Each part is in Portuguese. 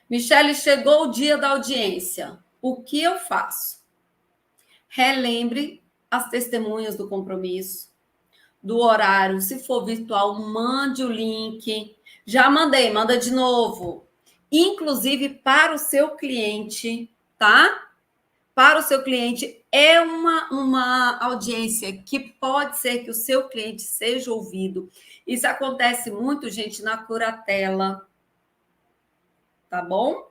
Michele, chegou o dia da audiência. O que eu faço? Relembre as testemunhas do compromisso, do horário. Se for virtual, mande o link. Já mandei, manda de novo. Inclusive para o seu cliente, tá? Para o seu cliente, é uma audiência que pode ser que o seu cliente seja ouvido. Isso acontece muito, gente, na curatela, tá bom?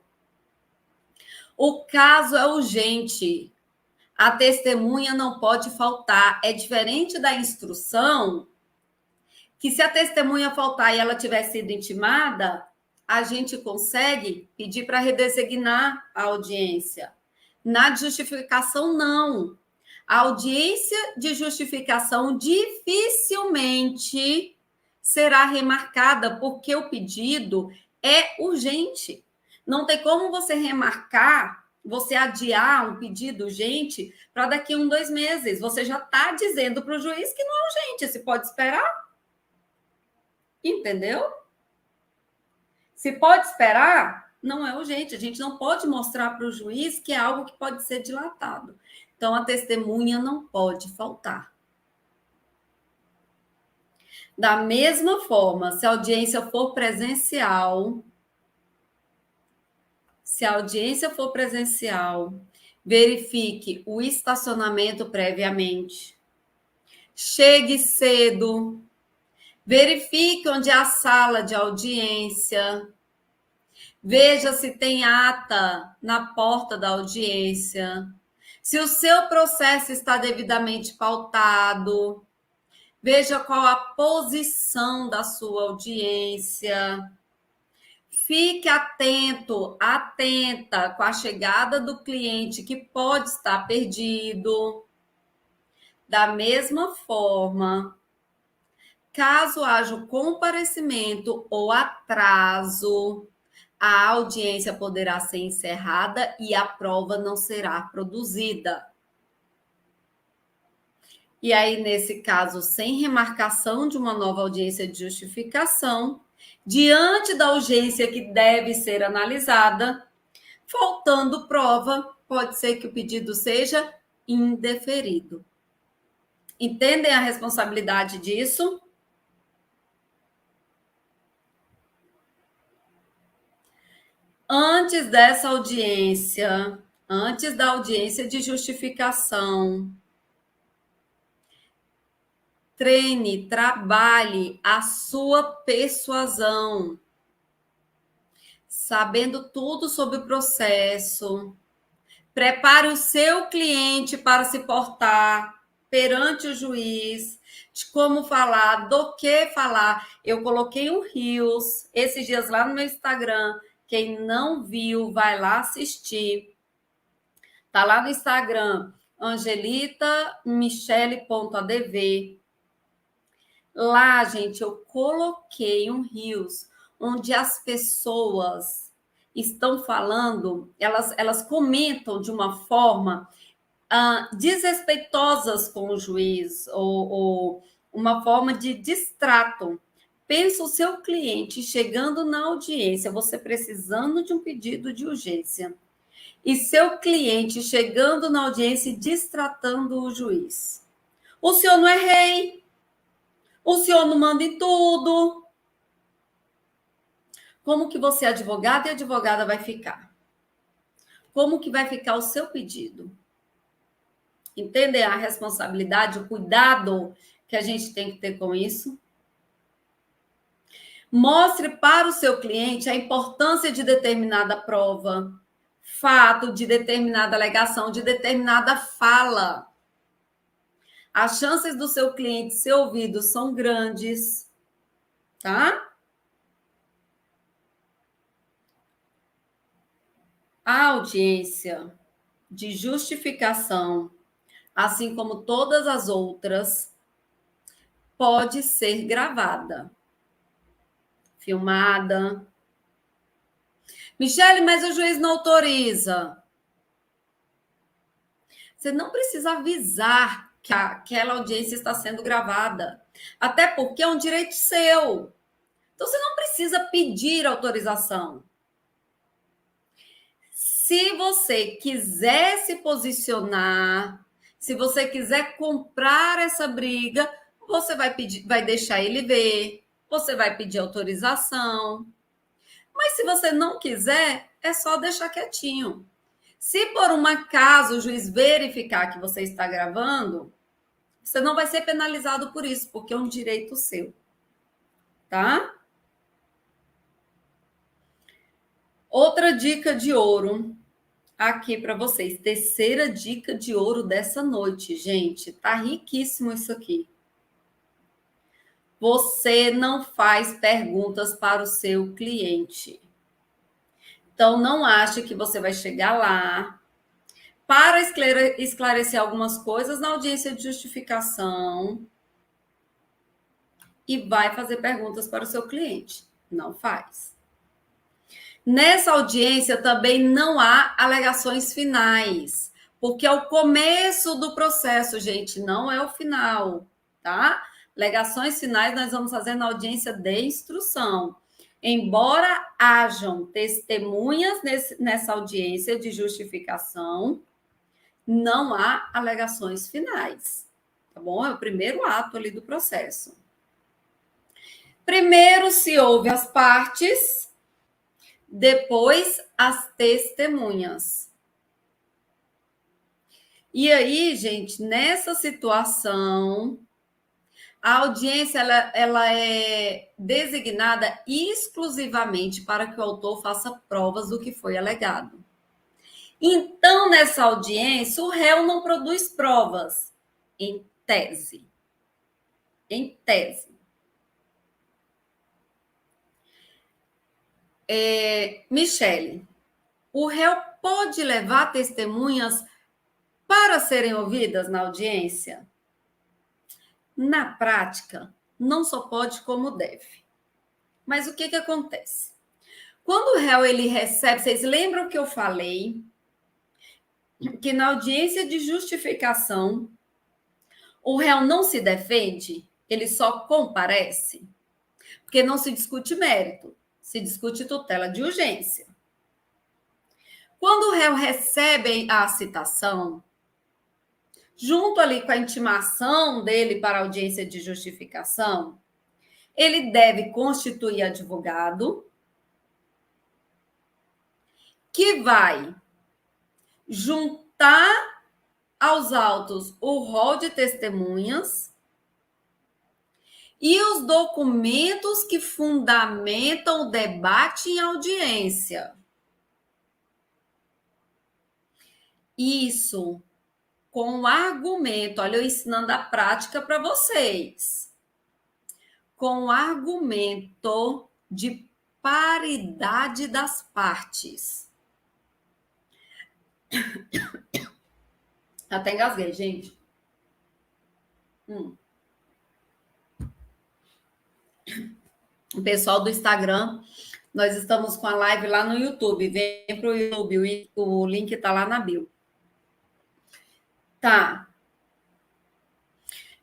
O caso é urgente. A testemunha não pode faltar. É diferente da instrução, que se a testemunha faltar e ela tiver sido intimada, a gente consegue pedir para redesignar a audiência. Na justificação, não. A audiência de justificação dificilmente será remarcada, porque o pedido é urgente. Não tem como você remarcar, você adiar um pedido urgente para daqui a 2 meses. Você já está dizendo para o juiz que não é urgente, se pode esperar. Entendeu? Se pode esperar, não é urgente. A gente não pode mostrar para o juiz que é algo que pode ser dilatado. Então, a testemunha não pode faltar. Da mesma forma, se a audiência for presencial, verifique o estacionamento previamente. Chegue cedo. Verifique onde é a sala de audiência. Veja se tem ata na porta da audiência. Se o seu processo está devidamente pautado. Veja qual a posição da sua audiência. Fique atento, atenta com a chegada do cliente que pode estar perdido. Da mesma forma, caso haja o comparecimento ou atraso, a audiência poderá ser encerrada e a prova não será produzida. E aí, nesse caso, sem remarcação de uma nova audiência de justificação, diante da urgência que deve ser analisada, faltando prova, pode ser que o pedido seja indeferido. Entendem a responsabilidade disso? Antes dessa audiência, antes da audiência de justificação, treine, trabalhe a sua persuasão, sabendo tudo sobre o processo. Prepare o seu cliente para se portar perante o juiz, de como falar, do que falar. Eu coloquei um Reels esses dias lá no meu Instagram. Quem não viu, vai lá assistir. Tá lá no Instagram, angelitamichele.adv. Lá, gente, eu coloquei um Reels onde as pessoas estão falando, elas comentam de uma forma desrespeitosas com o juiz, ou uma forma de distrato. Pensa o seu cliente chegando na audiência, você precisando de um pedido de urgência, e seu cliente chegando na audiência e distratando o juiz. O senhor não é rei, o senhor não manda em tudo. Como que você, advogado e advogada, vai ficar? Como que vai ficar o seu pedido? Entendem a responsabilidade, o cuidado que a gente tem que ter com isso? Mostre para o seu cliente a importância de determinada prova, fato, de determinada alegação, de determinada fala. As chances do seu cliente ser ouvido são grandes, tá? A audiência de justificação, assim como todas as outras, pode ser gravada, filmada. Michele, mas o juiz não autoriza. Você não precisa avisar que aquela audiência está sendo gravada, até porque é um direito seu. Então, você não precisa pedir autorização. Se você quiser se posicionar, se você quiser comprar essa briga, você vai pedir, vai deixar ele ver, você vai pedir autorização. Mas se você não quiser, é só deixar quietinho. Se por um acaso o juiz verificar que você está gravando, você não vai ser penalizado por isso, porque é um direito seu. Tá? Outra dica de ouro aqui para vocês. Terceira dica de ouro dessa noite, gente. Tá riquíssimo isso aqui. Você não faz perguntas para o seu cliente. Então, não ache que você vai chegar lá para esclarecer algumas coisas na audiência de justificação e vai fazer perguntas para o seu cliente. Não faz. Nessa audiência também não há alegações finais, porque é o começo do processo, gente, não é o final, tá? Alegações finais nós vamos fazer na audiência de instrução. Embora hajam testemunhas nessa audiência de justificação, não há alegações finais, tá bom? É o primeiro ato ali do processo. Primeiro se ouve as partes, depois as testemunhas. E aí, gente, nessa situação, a audiência ela é designada exclusivamente para que o autor faça provas do que foi alegado. Então, nessa audiência, o réu não produz provas, em tese. Em tese. Michele, o réu pode levar testemunhas para serem ouvidas na audiência? Na prática, não só pode como deve. Mas o que acontece? Quando o réu ele recebe, vocês lembram que eu falei que na audiência de justificação o réu não se defende, ele só comparece, porque não se discute mérito, se discute tutela de urgência. Quando o réu recebe a citação, junto ali com a intimação dele para a audiência de justificação, ele deve constituir advogado, que vai juntar aos autos o rol de testemunhas e os documentos que fundamentam o debate em audiência. Isso com argumento, olha, eu ensinando a prática para vocês. Com argumento de paridade das partes. Até engasguei, gente. O pessoal do Instagram, nós estamos com a live lá no YouTube. Vem para o YouTube, o link está lá na bio. Tá.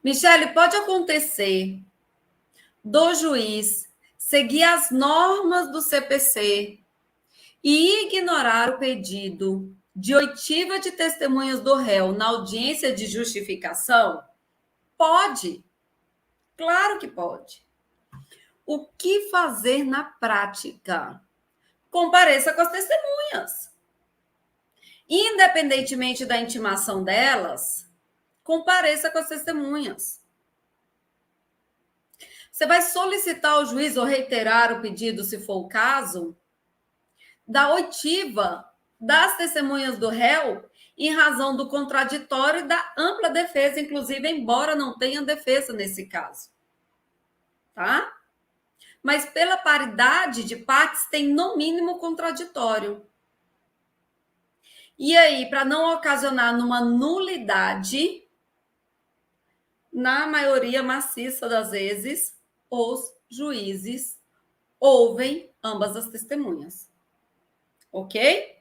Michele, pode acontecer do juiz seguir as normas do CPC e ignorar o pedido de oitiva de testemunhas do réu na audiência de justificação? Pode. Claro que pode. O que fazer na prática? Compareça com as testemunhas. Independentemente da intimação delas, compareça com as testemunhas. Você vai solicitar ao juiz ou reiterar o pedido, se for o caso, da oitiva das testemunhas do réu em razão do contraditório e da ampla defesa, inclusive, embora não tenha defesa nesse caso. Tá? Mas pela paridade de partes, tem no mínimo contraditório. E aí, para não ocasionar numa nulidade, na maioria maciça das vezes, os juízes ouvem ambas as testemunhas. Ok?